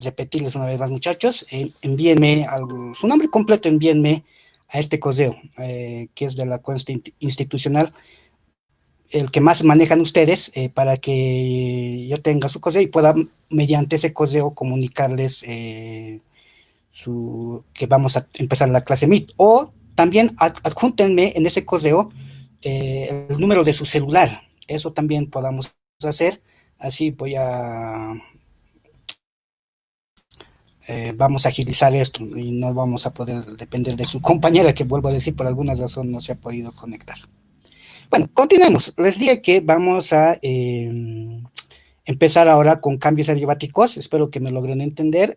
repetirles una vez más, muchachos, envíenme su nombre completo, envíenme a este correo, que es de la cuenta institucional, el que más manejan ustedes, para que yo tenga su correo y pueda mediante ese correo comunicarles que vamos a empezar la clase Meet. O también adjúntenme en ese correo el número de su celular. Eso también podamos hacer. Así vamos a agilizar esto y no vamos a poder depender de su compañera, que vuelvo a decir, por alguna razón no se ha podido conectar. Bueno, continuemos. Les dije que vamos a empezar ahora con cambios adiabáticos. Espero que me logren entender.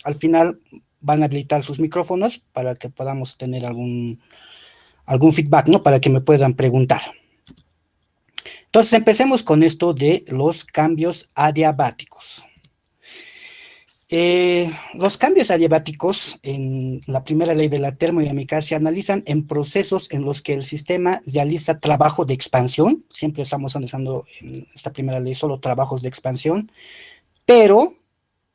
Al final van a habilitar sus micrófonos para que podamos tener algún feedback, ¿no? Para que me puedan preguntar. Entonces, empecemos con esto de los cambios adiabáticos. Los cambios adiabáticos en la primera ley de la termodinámica se analizan en procesos en los que el sistema realiza trabajo de expansión. Siempre estamos analizando en esta primera ley solo trabajos de expansión, pero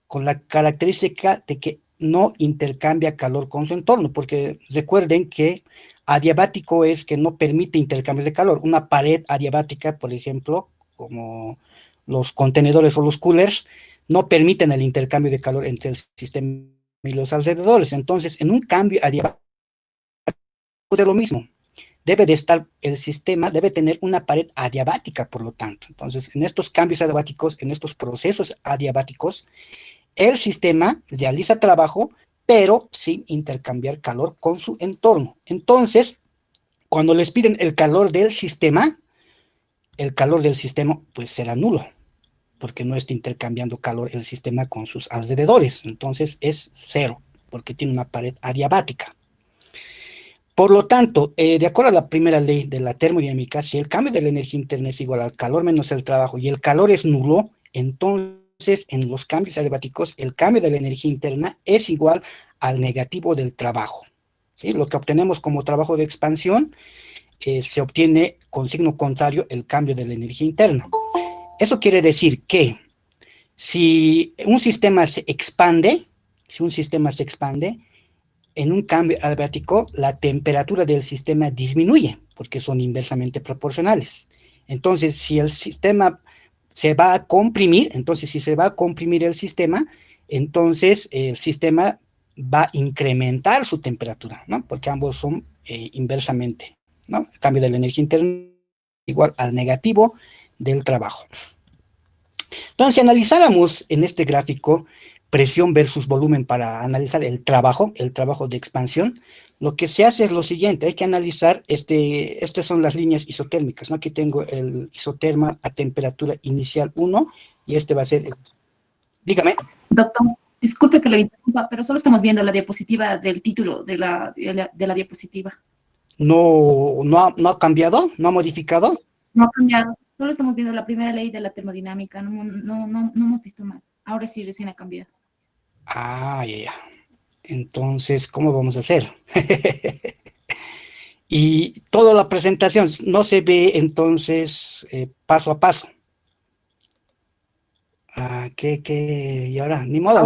con la característica de que no intercambia calor con su entorno, porque recuerden que adiabático es que no permite intercambios de calor. Una pared adiabática, por ejemplo, como los contenedores o los coolers, no permiten el intercambio de calor entre el sistema y los alrededores. Entonces, en un cambio adiabático es lo mismo. Debe de estar el sistema, debe tener una pared adiabática, por lo tanto. Entonces, en estos cambios adiabáticos, en estos procesos adiabáticos, el sistema realiza trabajo, pero sin intercambiar calor con su entorno. Entonces, cuando les piden el calor del sistema pues será nulo, porque no está intercambiando calor el sistema con sus alrededores. Entonces es cero, porque tiene una pared adiabática. Por lo tanto, de acuerdo a la primera ley de la termodinámica, si el cambio de la energía interna es igual al calor menos el trabajo y el calor es nulo, entonces en los cambios adiabáticos el cambio de la energía interna es igual al negativo del trabajo. ¿Sí? Lo que obtenemos como trabajo de expansión se obtiene con signo contrario el cambio de la energía interna. Eso quiere decir que si un sistema se expande, en un cambio adiabático, la temperatura del sistema disminuye, porque son inversamente proporcionales. Entonces, si el sistema se va a comprimir, si se va a comprimir el sistema, entonces el sistema va a incrementar su temperatura, ¿no? Porque ambos son inversamente, ¿no? El cambio de la energía interna igual al negativo del trabajo. Entonces, si analizáramos en este gráfico presión versus volumen para analizar el trabajo de expansión, lo que se hace es lo siguiente: hay que analizar, estas son las líneas isotérmicas, ¿no? Aquí tengo el isoterma a temperatura inicial 1, y este va a ser Dígame. Doctor, disculpe que lo interrumpa, pero solo estamos viendo la diapositiva del título de la diapositiva. ¿No ha cambiado? ¿No ha modificado? No ha cambiado. Solo estamos viendo la primera ley de la termodinámica. No hemos visto más. Ahora sí, recién ha cambiado. Ah, ya. Entonces, ¿cómo vamos a hacer? Y toda la presentación no se ve, entonces, paso a paso. Y ahora, ni modo,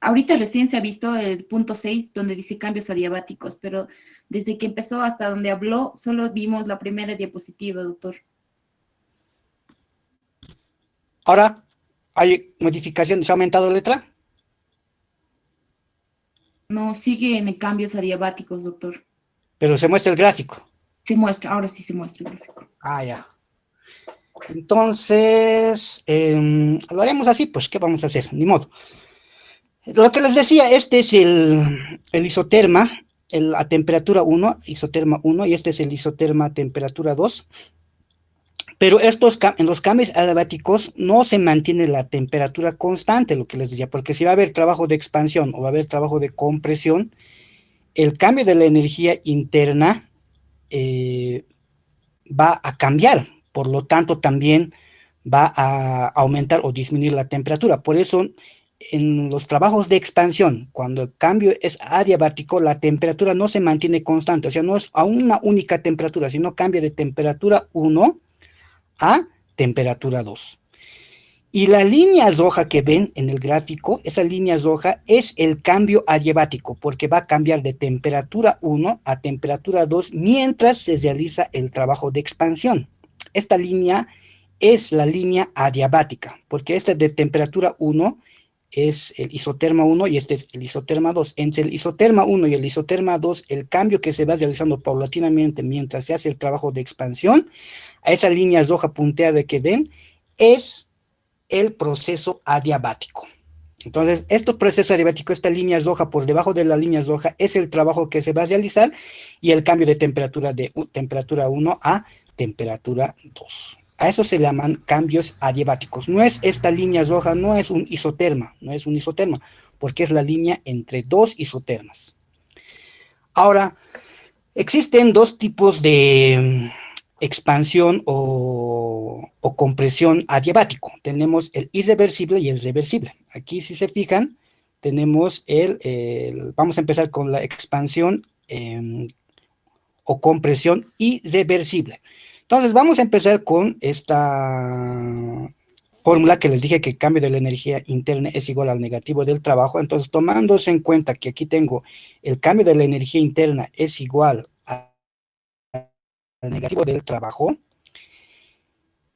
Ahorita recién se ha visto el punto 6, donde dice cambios adiabáticos, pero desde que empezó hasta donde habló, solo vimos la primera diapositiva, doctor. Ahora, ¿hay modificación? ¿Se ha aumentado la letra? No, sigue en cambios adiabáticos, doctor. Pero se muestra el gráfico. Se muestra, ahora sí se muestra el gráfico. Ya. Entonces, lo haremos así, pues, ¿qué vamos a hacer? Ni modo. Lo que les decía, este es el isoterma, a temperatura 1, isoterma 1, y este es el isoterma a temperatura 2. Pero en los cambios adiabáticos no se mantiene la temperatura constante, lo que les decía, porque si va a haber trabajo de expansión o va a haber trabajo de compresión, el cambio de la energía interna va a cambiar, por lo tanto también va a aumentar o disminuir la temperatura. Por eso, en los trabajos de expansión, cuando el cambio es adiabático, la temperatura no se mantiene constante, o sea, no es a una única temperatura, sino cambia de temperatura 1 a temperatura 2. Y la línea roja que ven en el gráfico, esa línea roja es el cambio adiabático, porque va a cambiar de temperatura 1 a temperatura 2 mientras se realiza el trabajo de expansión. Esta línea es la línea adiabática, porque esta de temperatura 1 es el isoterma 1 y este es el isoterma 2. Entre el isoterma 1 y el isoterma 2, el cambio que se va realizando paulatinamente mientras se hace el trabajo de expansión, a esa línea roja punteada que ven, es el proceso adiabático. Entonces, este proceso adiabático, esta línea roja por debajo de la línea roja, es el trabajo que se va a realizar y el cambio de temperatura 1 a temperatura 2. A eso se llaman cambios adiabáticos. No es esta línea roja, no es un isoterma, porque es la línea entre dos isotermas. Ahora, existen dos tipos de expansión o compresión adiabático. Tenemos el irreversible y el reversible. Aquí, si se fijan, tenemos vamos a empezar con la expansión o compresión irreversible. Entonces, vamos a empezar con esta fórmula que les dije que el cambio de la energía interna es igual al negativo del trabajo. Entonces, tomándose en cuenta que aquí tengo el cambio de la energía interna es igual al negativo del trabajo,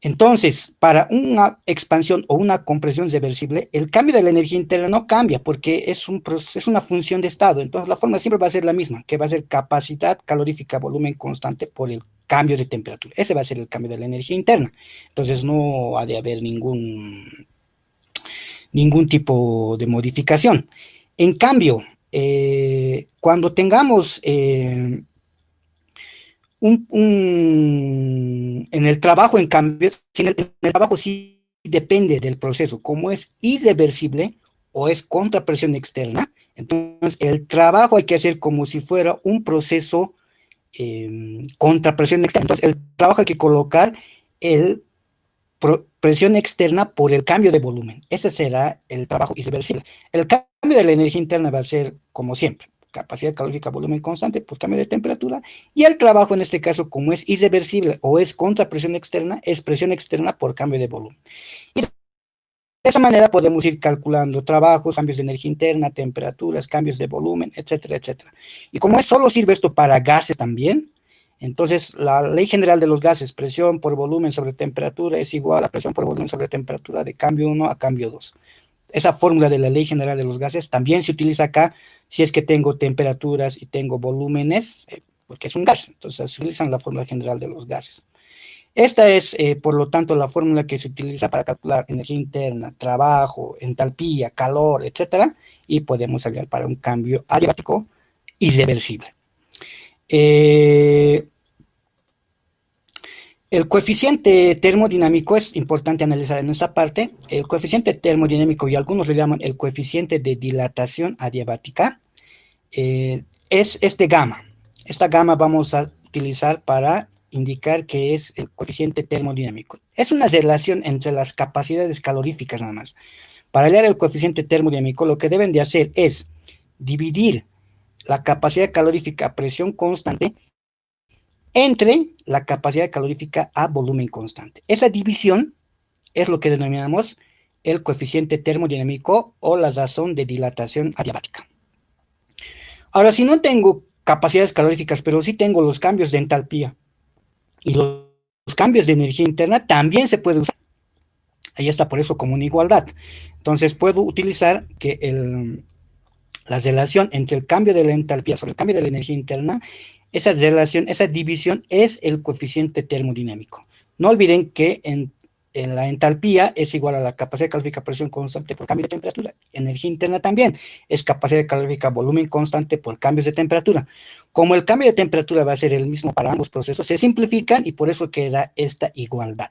entonces, para una expansión o una compresión reversible, el cambio de la energía interna no cambia porque es una función de estado. Entonces, la fórmula siempre va a ser la misma, que va a ser capacidad calorífica volumen constante por el cambio de temperatura. Ese va a ser el cambio de la energía interna. Entonces, no ha de haber ningún tipo de modificación. En cambio, cuando tengamos en el trabajo, en cambio, en el trabajo sí depende del proceso, como es irreversible o es contrapresión externa, entonces el trabajo hay que hacer como si fuera un proceso contrapresión externa. Entonces el trabajo hay que colocar el presión externa por el cambio de volumen. Ese será el trabajo irreversible. El cambio de la energía interna va a ser como siempre, capacidad calórica, volumen constante por cambio de temperatura, y el trabajo en este caso, como es irreversible o es contra presión externa, es presión externa por cambio de volumen. Y de esa manera podemos ir calculando trabajos, cambios de energía interna, temperaturas, cambios de volumen, etcétera, etcétera. Y como solo sirve esto para gases también, entonces la ley general de los gases, presión por volumen sobre temperatura, es igual a presión por volumen sobre temperatura de cambio 1 a cambio 2. Esa fórmula de la ley general de los gases también se utiliza acá si es que tengo temperaturas y tengo volúmenes, porque es un gas. Entonces se utiliza la fórmula general de los gases. Esta es, por lo tanto, la fórmula que se utiliza para calcular energía interna, trabajo, entalpía, calor, etcétera, y podemos hallar para un cambio adiabático irreversible. El coeficiente termodinámico es importante analizar en esta parte. El coeficiente termodinámico, y algunos le llaman el coeficiente de dilatación adiabática, es este gamma. Esta gamma vamos a utilizar para indicar que es el coeficiente termodinámico. Es una relación entre las capacidades caloríficas nada más. Para hallar el coeficiente termodinámico, lo que deben de hacer es dividir la capacidad calorífica a presión constante entre la capacidad calorífica a volumen constante. Esa división es lo que denominamos el coeficiente termodinámico o la razón de dilatación adiabática. Ahora, si no tengo capacidades caloríficas, pero sí tengo los cambios de entalpía y los cambios de energía interna, también se puede usar. Ahí está, por eso, como una igualdad. Entonces, puedo utilizar que la relación entre el cambio de la entalpía sobre el cambio de la energía interna, esa relación, esa división es el coeficiente termodinámico. No olviden que en la entalpía es igual a la capacidad calórica presión constante por cambio de temperatura. Energía interna también es capacidad calórica volumen constante por cambios de temperatura. Como el cambio de temperatura va a ser el mismo para ambos procesos, se simplifican y por eso queda esta igualdad.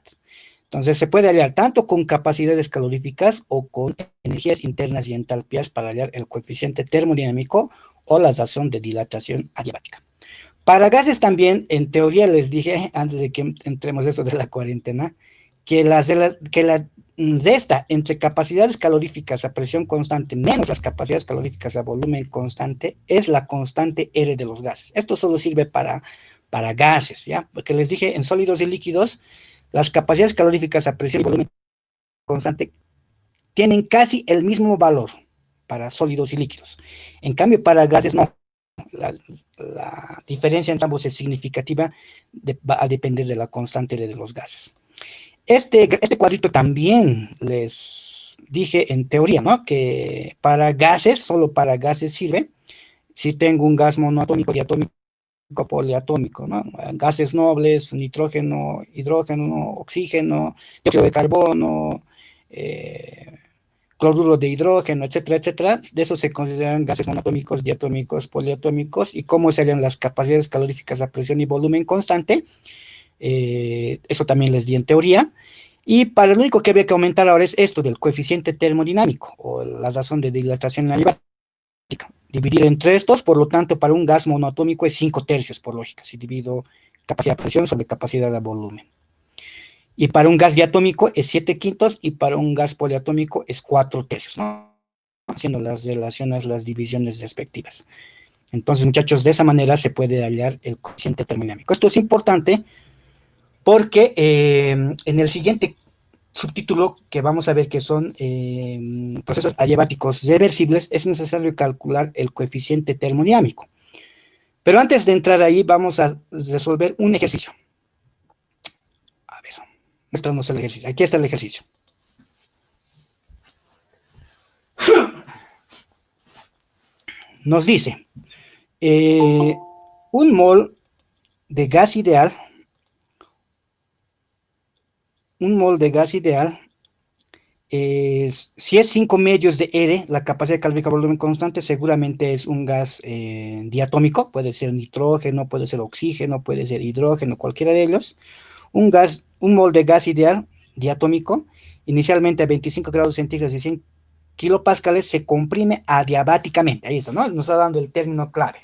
Entonces se puede hallar tanto con capacidades caloríficas o con energías internas y entalpías para hallar el coeficiente termodinámico o la razón de dilatación adiabática. Para gases también, en teoría les dije, antes de que entremos eso de la cuarentena, que la resta entre capacidades caloríficas a presión constante menos las capacidades caloríficas a volumen constante es la constante R de los gases. Esto solo sirve para gases, ¿ya? Porque les dije, en sólidos y líquidos, las capacidades caloríficas a presión y volumen constante tienen casi el mismo valor para sólidos y líquidos. En cambio, para gases no. La diferencia entre ambos es significativa, va a depender de la constante de los gases. Este cuadrito también les dije en teoría, ¿no? Que para gases, solo para gases sirve si tengo un gas monoatómico, diatómico, poliatómico, ¿no? Gases nobles, nitrógeno, hidrógeno, oxígeno, dióxido de carbono, cloruro de hidrógeno, etcétera, etcétera. De eso se consideran gases monoatómicos, diatómicos, poliatómicos, y cómo serían las capacidades caloríficas a presión y volumen constante. Eso también les di en teoría. Y para lo único que había que aumentar ahora es esto del coeficiente termodinámico, o la razón de dilatación adiabática. Dividir entre estos, por lo tanto, para un gas monoatómico es 5/3, por lógica, si divido capacidad de presión sobre capacidad de volumen. Y para un gas diatómico es 7/5, y para un gas poliatómico es 4/3, ¿no? Haciendo las relaciones, las divisiones respectivas. Entonces, muchachos, de esa manera se puede hallar el coeficiente termodinámico. Esto es importante porque en el siguiente subtítulo que vamos a ver, que son procesos adiabáticos reversibles, es necesario calcular el coeficiente termodinámico. Pero antes de entrar ahí, vamos a resolver un ejercicio. A ver, muéstranos el ejercicio. Aquí está el ejercicio. Nos dice, un mol de gas ideal, si es 5 medios de R, la capacidad calórica volumen constante, seguramente es un gas diatómico, puede ser nitrógeno, puede ser oxígeno, puede ser hidrógeno, cualquiera de ellos. Un mol de gas ideal diatómico, inicialmente a 25 grados centígrados y 100 kilopascales, se comprime adiabáticamente. Ahí está, ¿no? Nos está dando el término clave.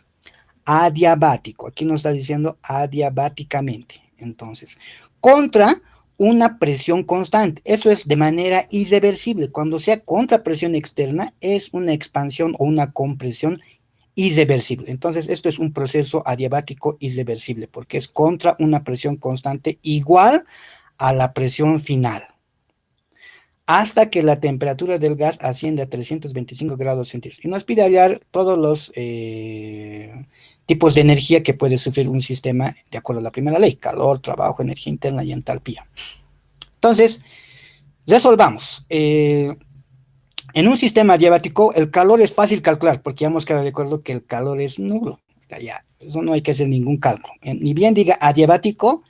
Adiabático. Aquí nos está diciendo adiabáticamente. Entonces, contra una presión constante. Eso es de manera irreversible. Cuando sea contra presión externa, es una expansión o una compresión irreversible. Entonces, esto es un proceso adiabático irreversible, porque es contra una presión constante igual a la presión final, hasta que la temperatura del gas asciende a 325 grados centígrados. Y nos pide hallar todos los tipos de energía que puede sufrir un sistema de acuerdo a la primera ley: calor, trabajo, energía interna y entalpía. Entonces, resolvamos. En un sistema adiabático, el calor es fácil calcular, porque ya hemos quedado de acuerdo que el calor es nulo. Ya, eso no hay que hacer ningún cálculo. Ni bien diga adiabático,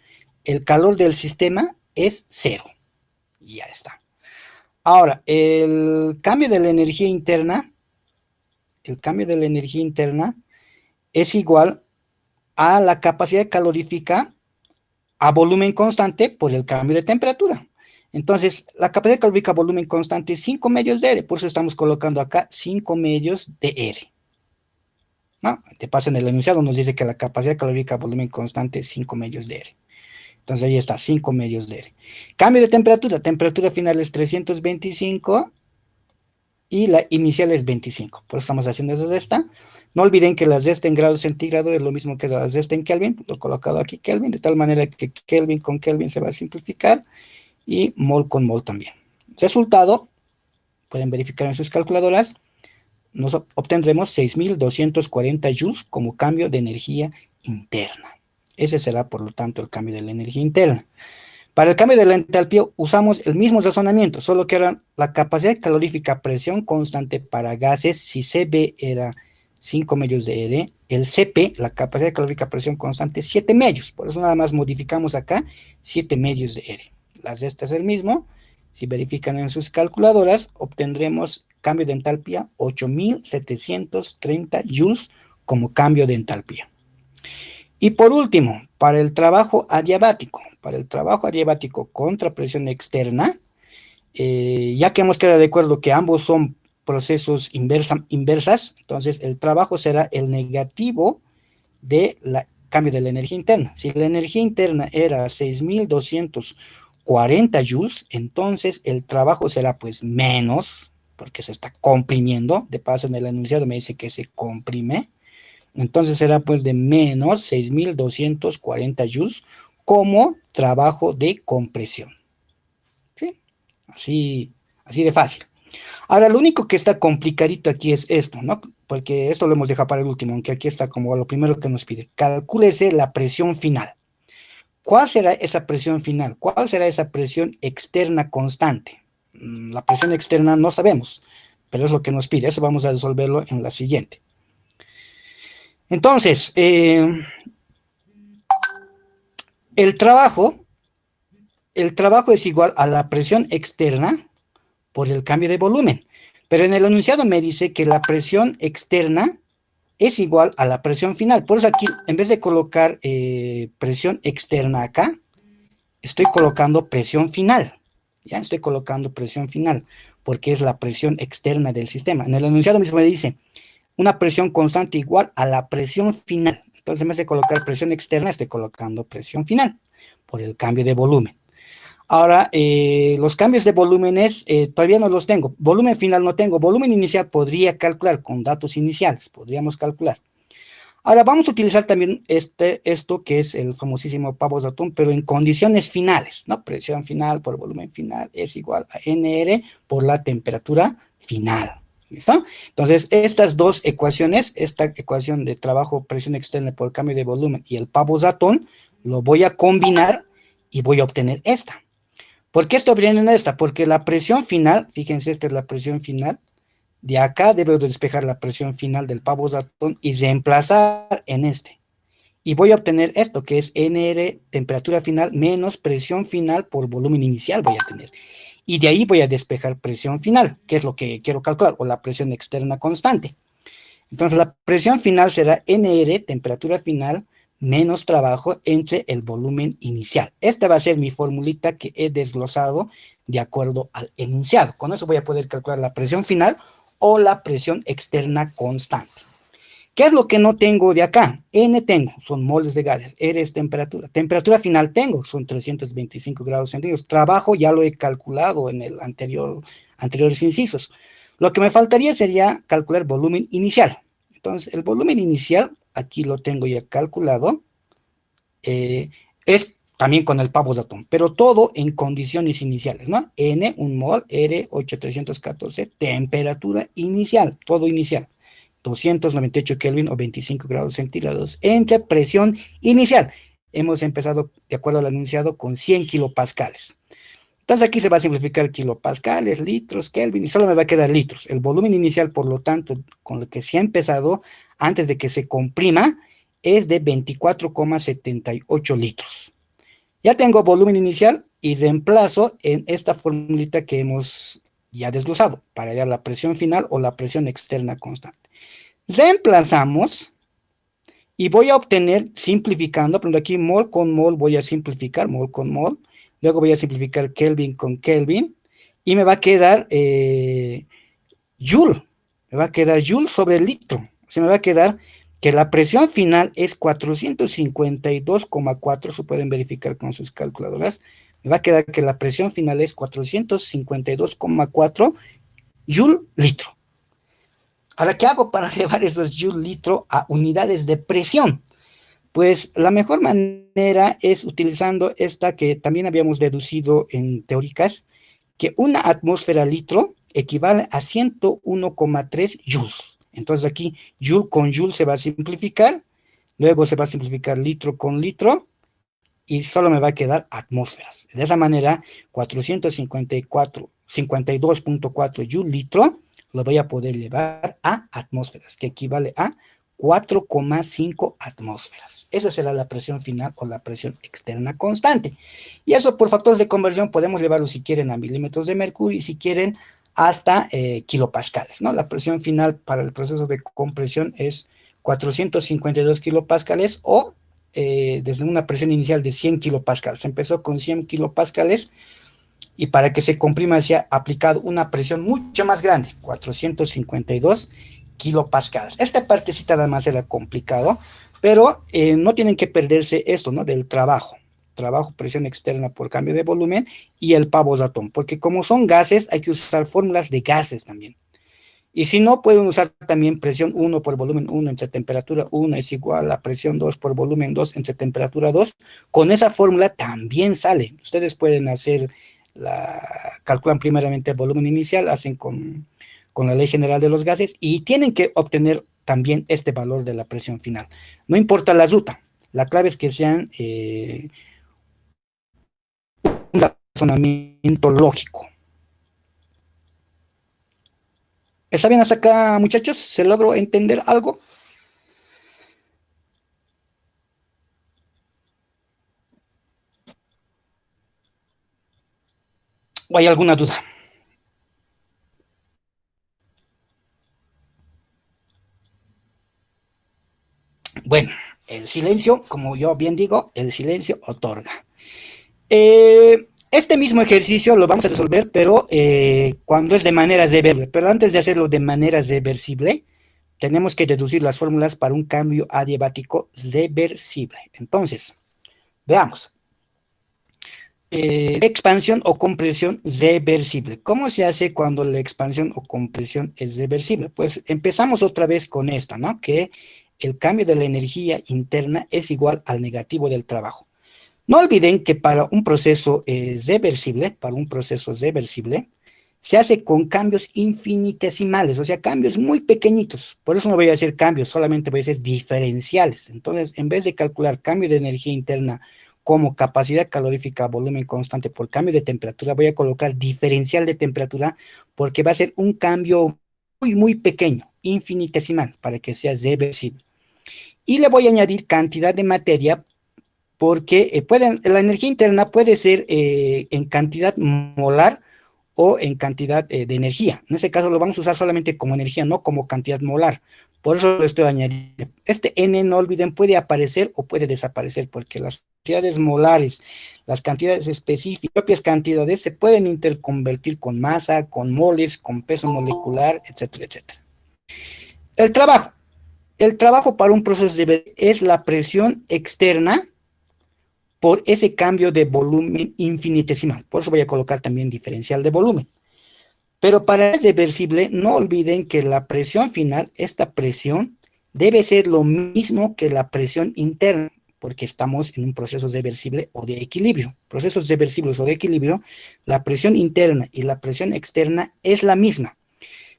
el calor del sistema es 0. Y ya está. Ahora, el cambio de la energía interna es igual a la capacidad calorífica a volumen constante por el cambio de temperatura. Entonces, la capacidad calórica a volumen constante es 5 medios de R, por eso estamos colocando acá 5 medios de R. ¿No? De paso, en el enunciado nos dice que la capacidad calórica a volumen constante es 5 medios de R. Entonces ahí está, 5 medios de R. Cambio de temperatura final es 325 y la inicial es 25. Por eso estamos haciendo esa resta. No olviden que la resta en grados centígrados es lo mismo que la resta en Kelvin. Lo he colocado aquí Kelvin, de tal manera que Kelvin con Kelvin se va a simplificar y mol con mol también. Resultado, pueden verificar en sus calculadoras, nos obtendremos 6.240 joules como cambio de energía interna. Ese será, por lo tanto, el cambio de la energía interna. Para el cambio de la entalpía usamos el mismo razonamiento, solo que ahora la capacidad calorífica a presión constante para gases, si CB era 5 medios de R, el CP, la capacidad calórica a presión constante, 7 medios. Por eso nada más modificamos acá 7 medios de R. Las de estas es el mismo. Si verifican en sus calculadoras, obtendremos cambio de entalpía 8.730 joules como cambio de entalpía. Y por último, para el trabajo adiabático contra presión externa, ya que hemos quedado de acuerdo que ambos son procesos inversas, entonces el trabajo será el negativo del cambio de la energía interna. Si la energía interna era 6.240 joules, entonces el trabajo será pues menos, porque se está comprimiendo. De paso, en el enunciado me dice que se comprime. Entonces será pues de menos 6.240 joules como trabajo de compresión. ¿Sí? así, así de fácil. Ahora, lo único que está complicadito aquí es esto, ¿no? Porque esto lo hemos dejado para el último, aunque aquí está como lo primero que nos pide. Calcúlese la presión final. ¿Cuál será esa presión final? ¿Cuál será esa presión externa constante? La presión externa no sabemos, pero es lo que nos pide. Eso vamos a resolverlo en la siguiente. Entonces, el trabajo es igual a la presión externa por el cambio de volumen. Pero en el enunciado me dice que la presión externa es igual a la presión final. Por eso aquí, en vez de colocar presión externa acá, estoy colocando presión final. Ya estoy colocando presión final, porque es la presión externa del sistema. En el enunciado mismo me dice una presión constante igual a la presión final. Entonces, en vez de colocar presión externa, estoy colocando presión final por el cambio de volumen. Ahora, los cambios de volúmenes todavía no los tengo. Volumen final no tengo. Volumen inicial podría calcular con datos iniciales. Podríamos calcular. Ahora, vamos a utilizar también esto que es el famosísimo Pavos-Datum, pero en condiciones finales, ¿no? Presión final por volumen final es igual a NR por la temperatura final. ¿Listo? Entonces, estas dos ecuaciones, esta ecuación de trabajo, presión externa por cambio de volumen y el Pavos-Datum, lo voy a combinar y voy a obtener esta. ¿Por qué estoy obteniendo esta? Porque la presión final, fíjense, esta es la presión final, de acá debo despejar la presión final del Pavos-Datum y reemplazar en este. Y voy a obtener esto, que es NR, temperatura final, menos presión final por volumen inicial voy a tener. Y de ahí voy a despejar presión final, que es lo que quiero calcular, o la presión externa constante. Entonces, la presión final será NR, temperatura final, menos trabajo entre el volumen inicial. Esta va a ser mi formulita que he desglosado de acuerdo al enunciado. Con eso voy a poder calcular la presión final o la presión externa constante. ¿Qué es lo que no tengo de acá? N tengo, son moles de gases. R es temperatura. Temperatura final tengo, son 325 grados centígrados. Trabajo ya lo he calculado en el anteriores incisos. Lo que me faltaría sería calcular volumen inicial. Entonces, el volumen inicial, aquí lo tengo ya calculado, es también con el Pavos-Datum, pero todo en condiciones iniciales, ¿no? N, 1 mol, R, 8314, temperatura inicial, todo inicial. 298 Kelvin o 25 grados centígrados entre presión inicial. Hemos empezado, de acuerdo al enunciado, con 100 kilopascales. Entonces aquí se va a simplificar kilopascales, litros, Kelvin, y solo me va a quedar litros. El volumen inicial, por lo tanto, con lo que se ha empezado, antes de que se comprima, es de 24,78 litros. Ya tengo volumen inicial y reemplazo en esta formulita que hemos ya desglosado para hallar la presión final o la presión externa constante. Reemplazamos y voy a obtener, simplificando, por ejemplo aquí mol con mol voy a simplificar, mol con mol, luego voy a simplificar Kelvin con Kelvin, y me va a quedar Joule, me va a quedar Joule sobre el litro, se me va a quedar que la presión final es 452,4, se pueden verificar con sus calculadoras, me va a quedar que la presión final es 452,4 Joule litro. Ahora, ¿qué hago para llevar esos Joule litro a unidades de presión? Pues la mejor manera es utilizando esta que también habíamos deducido en teóricas, que una atmósfera litro equivale a 101,3 joules. Entonces aquí joule con joule se va a simplificar, luego se va a simplificar litro con litro, y solo me va a quedar atmósferas. De esa manera, 452,4 joule litro lo voy a poder llevar a atmósferas, que equivale a 4,5 atmósferas. Esa será la presión final o la presión externa constante. Y eso por factores de conversión podemos llevarlo si quieren a milímetros de mercurio y si quieren hasta kilopascales, ¿no? La presión final para el proceso de compresión es 452 kilopascales o desde una presión inicial de 100 kilopascales. Se empezó con 100 kilopascales y para que se comprima se ha aplicado una presión mucho más grande, 452 kilopascales. Esta partecita nada más era complicado, pero no tienen que perderse esto, ¿no? Del trabajo, presión externa por cambio de volumen y el Pavos-Datum, porque como son gases hay que usar fórmulas de gases también. Y si no, pueden usar también presión 1 por volumen 1 entre temperatura 1 es igual a presión 2 por volumen 2 entre temperatura 2. Con esa fórmula también sale. Ustedes pueden hacer calculan primeramente el volumen inicial, hacen con la ley general de los gases y tienen que obtener también este valor de la presión final. No importa la ruta, la clave es que sean un razonamiento lógico. ¿Está bien hasta acá, muchachos? ¿Se logró entender algo? ¿O hay alguna duda? Bueno, el silencio, como yo bien digo, el silencio otorga. Este mismo ejercicio lo vamos a resolver, pero cuando es de manera reversible. Pero antes de hacerlo de manera reversible, tenemos que deducir las fórmulas para un cambio adiabático reversible. Entonces, veamos. Expansión o compresión reversible. ¿Cómo se hace cuando la expansión o compresión es reversible? Pues empezamos otra vez con esto, ¿no? Que el cambio de la energía interna es igual al negativo del trabajo. No olviden que para un proceso reversible, se hace con cambios infinitesimales, o sea, cambios muy pequeñitos. Por eso no voy a hacer cambios, solamente voy a hacer diferenciales. Entonces, en vez de calcular cambio de energía interna como capacidad calorífica, volumen constante por cambio de temperatura, voy a colocar diferencial de temperatura porque va a ser un cambio muy, muy pequeño, infinitesimal, para que sea reversible. Y le voy a añadir cantidad de materia porque la energía interna puede ser en cantidad molar o en cantidad de energía. En ese caso lo vamos a usar solamente como energía, no como cantidad molar. Por eso lo estoy añadiendo. Este N, no olviden, puede aparecer o puede desaparecer, porque las cantidades molares, las cantidades específicas, propias cantidades, se pueden interconvertir con masa, con moles, con peso molecular, etcétera, etcétera. El trabajo. El trabajo para un proceso es la presión externa por ese cambio de volumen infinitesimal. Por eso voy a colocar también diferencial de volumen. Pero para el reversible, no olviden que la presión final, esta presión, debe ser lo mismo que la presión interna, porque estamos en un proceso reversible o de equilibrio. Procesos reversibles o de equilibrio, la presión interna y la presión externa es la misma.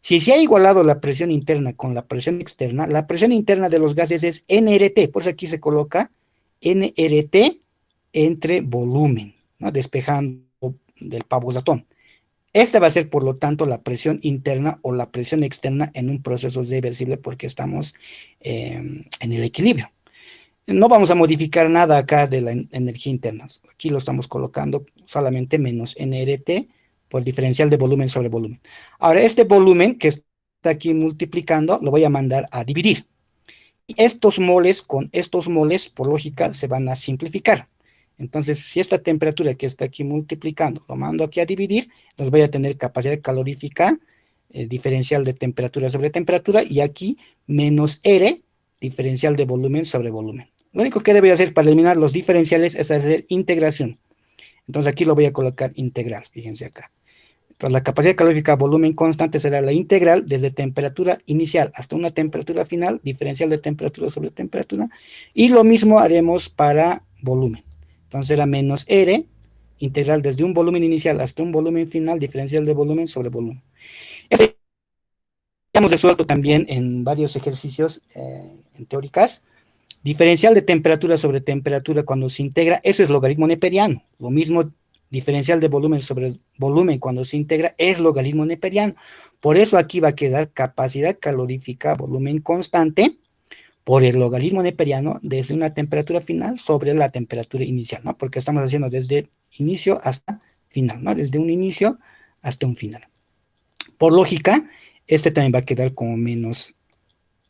Si se ha igualado la presión interna con la presión externa, la presión interna de los gases es nRT, por eso aquí se coloca nRT entre volumen, ¿no? Despejando del pavo-ratón. Esta va a ser, por lo tanto, la presión interna o la presión externa en un proceso reversible porque estamos en el equilibrio. No vamos a modificar nada acá de la energía interna. Aquí lo estamos colocando solamente menos nRT por diferencial de volumen sobre volumen. Ahora, este volumen que está aquí multiplicando, lo voy a mandar a dividir. Y estos moles con estos moles, por lógica, se van a simplificar. Entonces, si esta temperatura que está aquí multiplicando, lo mando aquí a dividir, entonces voy a tener capacidad calorífica, diferencial de temperatura sobre temperatura, y aquí menos R, diferencial de volumen sobre volumen. Lo único que debo hacer para eliminar los diferenciales es hacer integración. Entonces aquí lo voy a colocar integral, fíjense acá. Entonces la capacidad calorífica volumen constante será la integral desde temperatura inicial hasta una temperatura final, diferencial de temperatura sobre temperatura, y lo mismo haremos para volumen. Entonces será menos R, integral desde un volumen inicial hasta un volumen final, diferencial de volumen sobre volumen. Esto hemos resuelto también en varios ejercicios en teóricas. Diferencial de temperatura sobre temperatura cuando se integra, eso es logaritmo neperiano. Lo mismo diferencial de volumen sobre volumen cuando se integra es logaritmo neperiano. Por eso aquí va a quedar capacidad calorífica volumen constante por el logaritmo neperiano desde una temperatura final sobre la temperatura inicial, ¿no? Porque estamos haciendo desde inicio hasta final, ¿no? Desde un inicio hasta un final. Por lógica, este también va a quedar como menos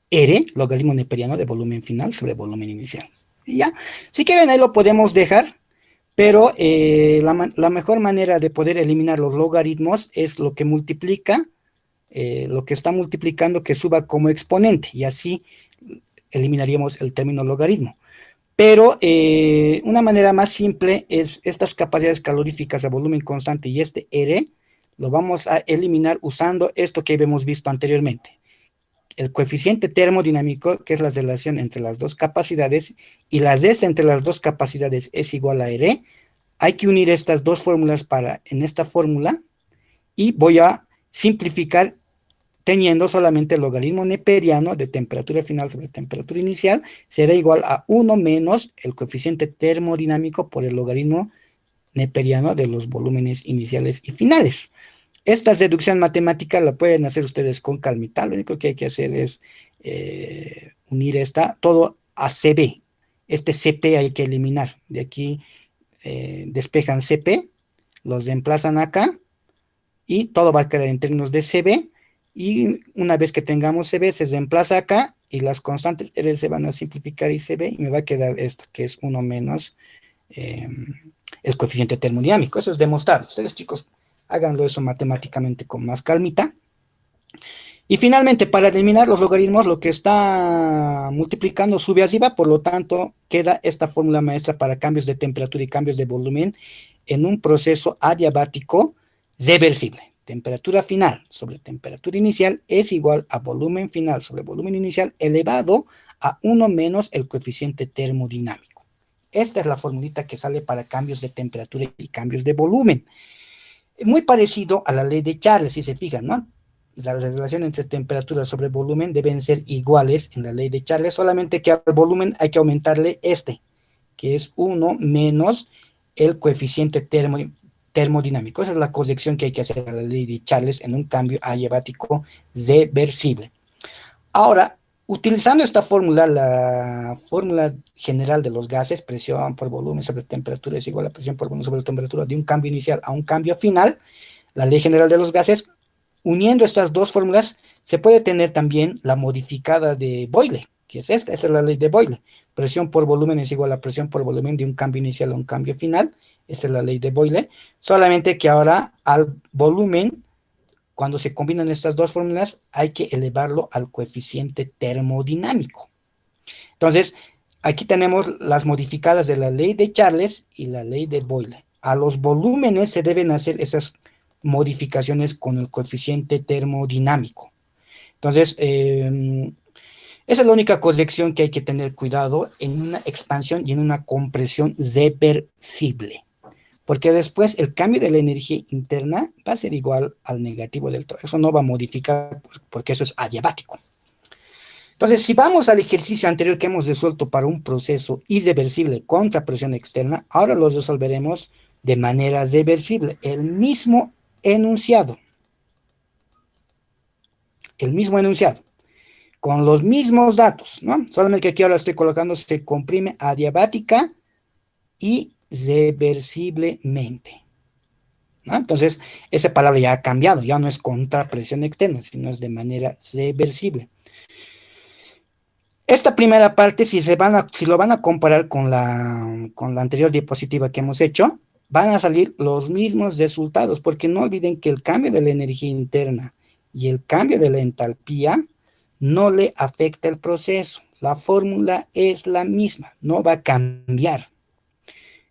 R, logaritmo neperiano de volumen final sobre volumen inicial. Y ya, si quieren ahí lo podemos dejar, pero la mejor manera de poder eliminar los logaritmos es lo que multiplica, lo que está multiplicando que suba como exponente, y así eliminaríamos el término logaritmo. Pero una manera más simple es estas capacidades caloríficas a volumen constante y este R, lo vamos a eliminar usando esto que hemos visto anteriormente. El coeficiente termodinámico, que es la relación entre las dos capacidades, y la resta entre las dos capacidades es igual a R, hay que unir estas dos fórmulas en esta fórmula, y voy a simplificar teniendo solamente el logaritmo neperiano de temperatura final sobre temperatura inicial, será igual a 1 menos el coeficiente termodinámico por el logaritmo neperiano de los volúmenes iniciales y finales. Esta reducción matemática la pueden hacer ustedes con calmita. Lo único que hay que hacer es unir todo a CB. Este CP hay que eliminar. De aquí despejan CP, los reemplazan acá, y todo va a quedar en términos de CB, y una vez que tengamos CB se reemplaza acá, y las constantes R se van a simplificar y CB, y me va a quedar esto, que es 1 menos el coeficiente termodinámico. Eso es demostrado. Ustedes, chicos, háganlo eso matemáticamente con más calmita. Y finalmente, para eliminar los logaritmos, lo que está multiplicando sube arriba, por lo tanto, queda esta fórmula maestra para cambios de temperatura y cambios de volumen en un proceso adiabático reversible. Temperatura final sobre temperatura inicial es igual a volumen final sobre volumen inicial elevado a 1 menos el coeficiente termodinámico. Esta es la formulita que sale para cambios de temperatura y cambios de volumen. Muy parecido a la ley de Charles, si se fijan, ¿no? La relación entre temperatura sobre volumen deben ser iguales en la ley de Charles, solamente que al volumen hay que aumentarle que es 1 menos el coeficiente termodinámico. Esa es la corrección que hay que hacer a la ley de Charles en un cambio adiabático reversible. Ahora, utilizando esta fórmula, la fórmula general de los gases, presión por volumen sobre temperatura es igual a presión por volumen sobre temperatura de un cambio inicial a un cambio final, la ley general de los gases, uniendo estas dos fórmulas, se puede tener también la modificada de Boyle, que es esta es la ley de Boyle. Presión por volumen es igual a presión por volumen de un cambio inicial a un cambio final. Esta es la ley de Boyle. Solamente que ahora al volumen, cuando se combinan estas dos fórmulas, hay que elevarlo al coeficiente termodinámico. Entonces, aquí tenemos las modificadas de la ley de Charles y la ley de Boyle. A los volúmenes se deben hacer esas modificaciones con el coeficiente termodinámico. Entonces, esa es la única corrección que hay que tener cuidado en una expansión y en una compresión reversible. Porque después el cambio de la energía interna va a ser igual al negativo del trabajo. Eso no va a modificar porque eso es adiabático. Entonces, si vamos al ejercicio anterior que hemos resuelto para un proceso irreversible contra presión externa, ahora lo resolveremos de manera reversible. El mismo enunciado, con los mismos datos, ¿no? Solamente que aquí ahora estoy colocando, se comprime adiabática y reversiblemente, ¿no? Entonces, esa palabra ya ha cambiado, ya no es contra presión externa, sino es de manera reversible. Esta primera parte, si lo van a comparar con la anterior diapositiva que hemos hecho, van a salir los mismos resultados, porque no olviden que el cambio de la energía interna y el cambio de la entalpía no le afecta el proceso. La fórmula es la misma, no va a cambiar.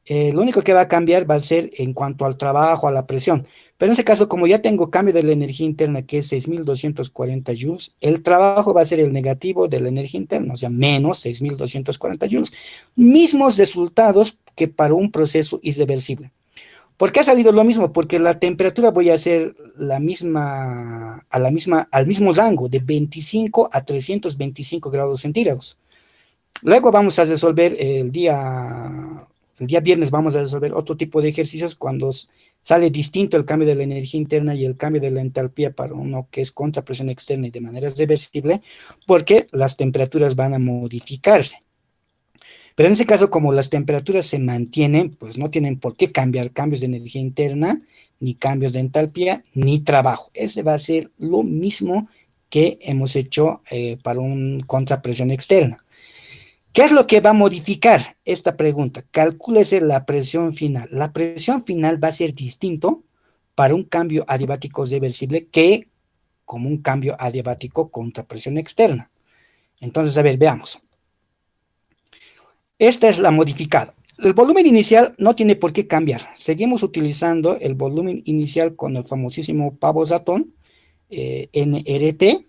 Lo único que va a cambiar va a ser en cuanto al trabajo, a la presión. Pero en ese caso, como ya tengo cambio de la energía interna, que es 6.240 joules, el trabajo va a ser el negativo de la energía interna, o sea, menos 6.240 joules. Mismos resultados que para un proceso irreversible. ¿Por qué ha salido lo mismo? Porque la temperatura voy a hacer al mismo rango, de 25 a 325 grados centígrados. Luego vamos a resolver el día viernes, vamos a resolver otro tipo de ejercicios cuando sale distinto el cambio de la energía interna y el cambio de la entalpía para uno que es contra presión externa y de manera reversible, porque las temperaturas van a modificarse. Pero en ese caso, como las temperaturas se mantienen, pues no tienen por qué cambiar cambios de energía interna, ni cambios de entalpía, ni trabajo. Ese va a ser lo mismo que hemos hecho para un contrapresión externa. ¿Qué es lo que va a modificar esta pregunta? Calcúlese la presión final. La presión final va a ser distinto para un cambio adiabático reversible que como un cambio adiabático contra presión externa. Entonces, a ver, veamos. Esta es la modificada. El volumen inicial no tiene por qué cambiar. Seguimos utilizando el volumen inicial con el famosísimo pavo ratón, nRT,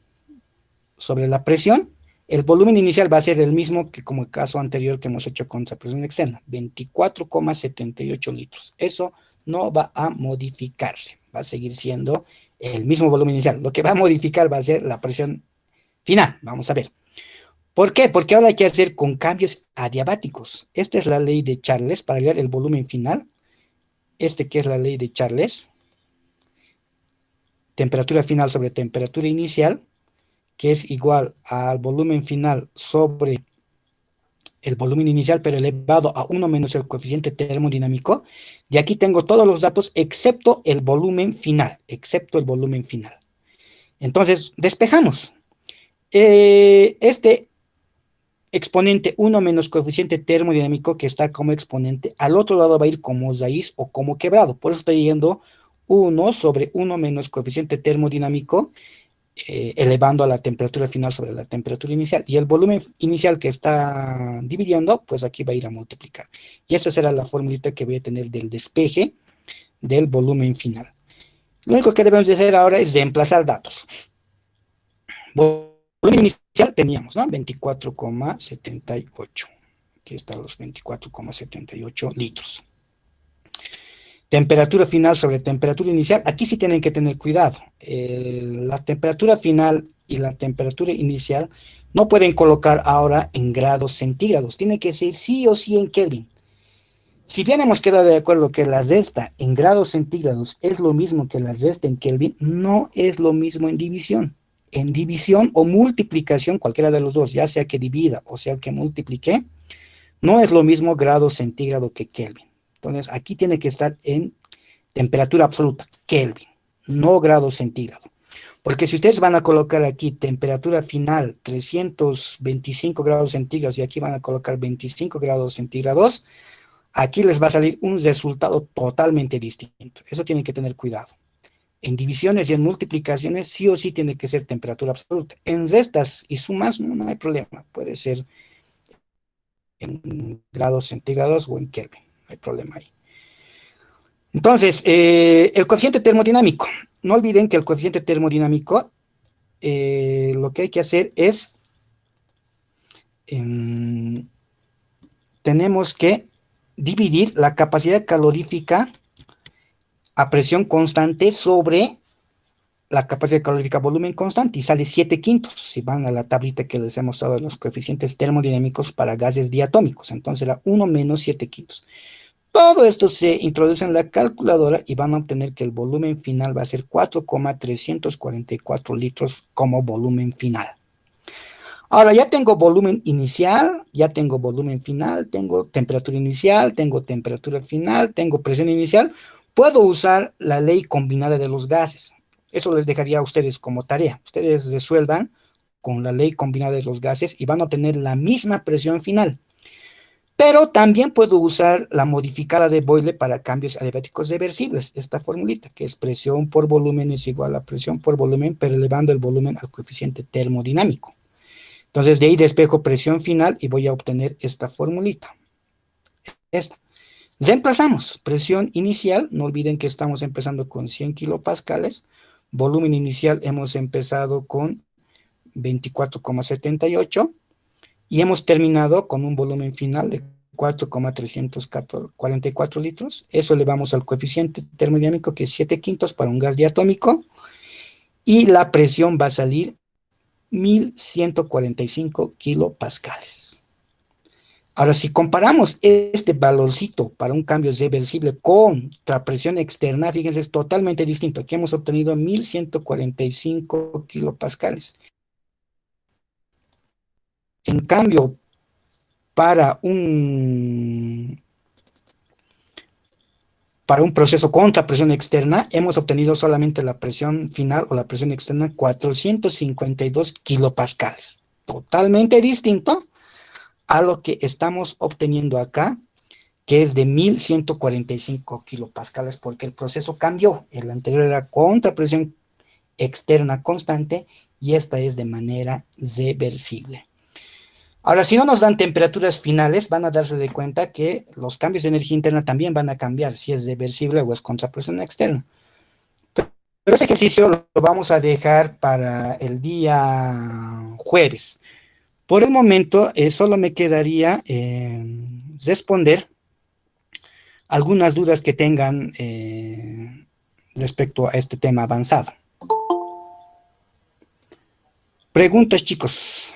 sobre la presión, El volumen inicial va a ser el mismo que como el caso anterior que hemos hecho con esa presión externa, 24,78 litros. Eso no va a modificarse, va a seguir siendo el mismo volumen inicial. Lo que va a modificar va a ser la presión final. Vamos a ver. ¿Por qué? Porque ahora hay que hacer con cambios adiabáticos. Esta es la ley de Charles para hallar el volumen final. Este que es la ley de Charles. Temperatura final sobre temperatura inicial, que es igual al volumen final sobre el volumen inicial, pero elevado a 1 menos el coeficiente termodinámico. Y aquí tengo todos los datos excepto el volumen final, Entonces, despejamos. Este exponente 1 menos coeficiente termodinámico que está como exponente, al otro lado va a ir como raíz o como quebrado. Por eso estoy yendo 1 sobre 1 menos coeficiente termodinámico, elevando a la temperatura final sobre la temperatura inicial. Y el volumen inicial que está dividiendo, pues aquí va a ir a multiplicar. Y esta será la formulita que voy a tener del despeje del volumen final. Lo único que debemos de hacer ahora es reemplazar datos. Volumen inicial teníamos, ¿no? 24,78. Aquí están los 24,78 litros. Temperatura final sobre temperatura inicial. Aquí sí tienen que tener cuidado. La temperatura final y la temperatura inicial no pueden colocar ahora en grados centígrados. Tiene que ser sí o sí en Kelvin. Si bien hemos quedado de acuerdo que la resta en grados centígrados es lo mismo que la resta en Kelvin, no es lo mismo en división. En división o multiplicación, cualquiera de los dos, ya sea que divida o sea que multiplique, no es lo mismo grado centígrado que Kelvin. Entonces, aquí tiene que estar en temperatura absoluta, Kelvin, no grado centígrado. Porque si ustedes van a colocar aquí temperatura final 325 grados centígrados y aquí van a colocar 25 grados centígrados, aquí les va a salir un resultado totalmente distinto. Eso tienen que tener cuidado. En divisiones y en multiplicaciones sí o sí tiene que ser temperatura absoluta. En restas y sumas no hay problema. Puede ser en grados centígrados o en Kelvin. No hay problema ahí. Entonces, el coeficiente termodinámico. No olviden que el coeficiente termodinámico, lo que hay que hacer es, tenemos que dividir la capacidad calorífica a presión constante sobre la capacidad calorífica a volumen constante y sale 7/5 si van a la tablita que les he mostrado de los coeficientes termodinámicos para gases diatómicos. Entonces era 1 menos 7/5. Todo esto se introduce en la calculadora y van a obtener que el volumen final va a ser 4,344 litros como volumen final. Ahora ya tengo volumen inicial, ya tengo volumen final, tengo temperatura inicial, tengo temperatura final, tengo presión inicial. Puedo usar la ley combinada de los gases. Eso les dejaría a ustedes como tarea. Ustedes resuelvan con la ley combinada de los gases y van a obtener la misma presión final. Pero también puedo usar la modificada de Boyle para cambios adiabáticos reversibles, esta formulita, que es presión por volumen es igual a presión por volumen, pero elevando el volumen al coeficiente termodinámico. Entonces, de ahí despejo presión final y voy a obtener esta formulita. Esta. Reemplazamos presión inicial, no olviden que estamos empezando con 100 kilopascales, volumen inicial hemos empezado con 24,78 y hemos terminado con un volumen final de 4,344 litros. Eso elevamos al coeficiente termodinámico que es 7/5 para un gas diatómico y la presión va a salir 1145 kilopascales. Ahora, si comparamos este valorcito para un cambio reversible contra presión externa, fíjense, es totalmente distinto. Aquí hemos obtenido 1145 kilopascales. En cambio, para un proceso contra presión externa, hemos obtenido solamente la presión final o la presión externa 452 kilopascales. Totalmente distinto a lo que estamos obteniendo acá, que es de 1145 kilopascales, porque el proceso cambió. El anterior era contra presión externa constante y esta es de manera reversible. Ahora, si no nos dan temperaturas finales, van a darse de cuenta que los cambios de energía interna también van a cambiar, si es reversible o es contra presión externa. Pero ese ejercicio lo vamos a dejar para el día jueves, Por el momento, solo me quedaría responder algunas dudas que tengan respecto a este tema avanzado. Preguntas, chicos.